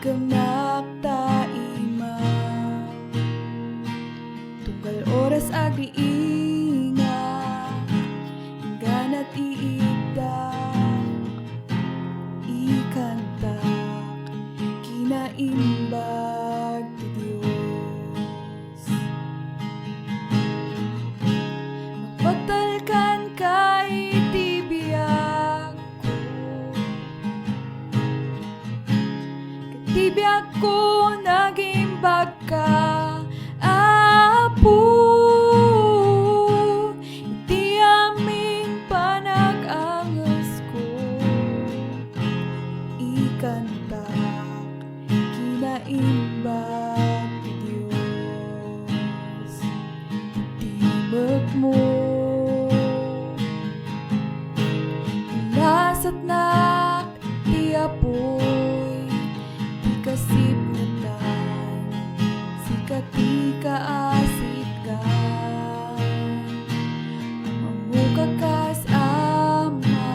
Ikanak taima tunggal oras agriinga ganat iidak ikantak kinaimbag ti Dios. Magpagtalkan kay ti biyak ko, ti biyak ko nagimbag ka, Apo. Iti aming panag-angas ko, ikantak kinaimbag ti Dios. Timag mo lasatnak ti apoy, ti kasipnatan, sikat ti kaasitgan. Amukakas ama,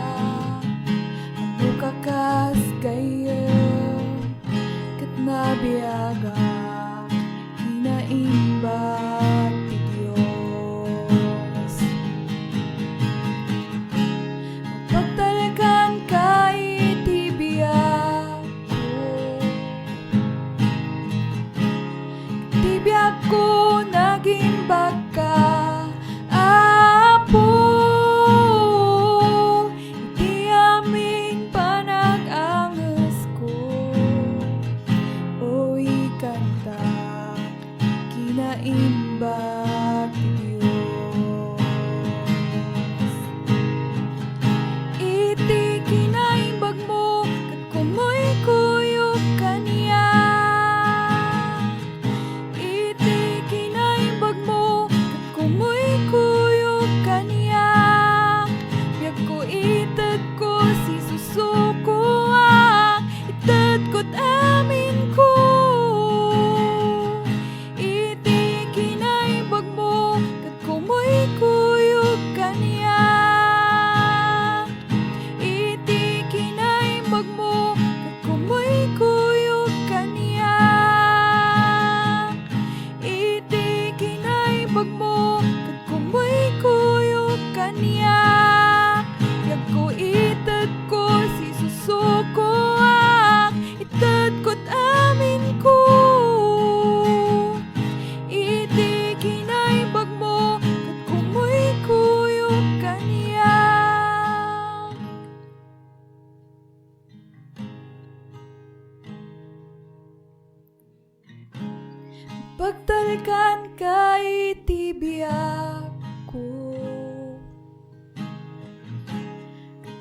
amukakas gayem, ket nabiaga kinaimbag ti Dios. Magpagtalkan kay ti biyak ko, ti biyak ko nagimbag ka, Apo. Iti aming panag-angas ko, o ikantak kinaimbag ti Dios. Iti kinaimbag mo ket kumoy kuyog kaniya. Iti kinaimbag mo ket kumoy kuyog kaniya. Biag ko ited ko si susuko ited ko't amin ko. Iti kinaimbag mo ket kumoy kuyog kaniya. Iti kinaimbag mo ket kumoy kuyog kaniya. Iti kinaimbag mo ket kumoy kuyog kaniya. Biag ko ited ko si susuko ited ko't amin ko. Iti kinaimbag mo ket kumoy kuyog kaniya. Pagtalkan kay ti biyak ko,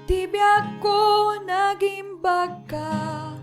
ti biyak ko nagimbag ka,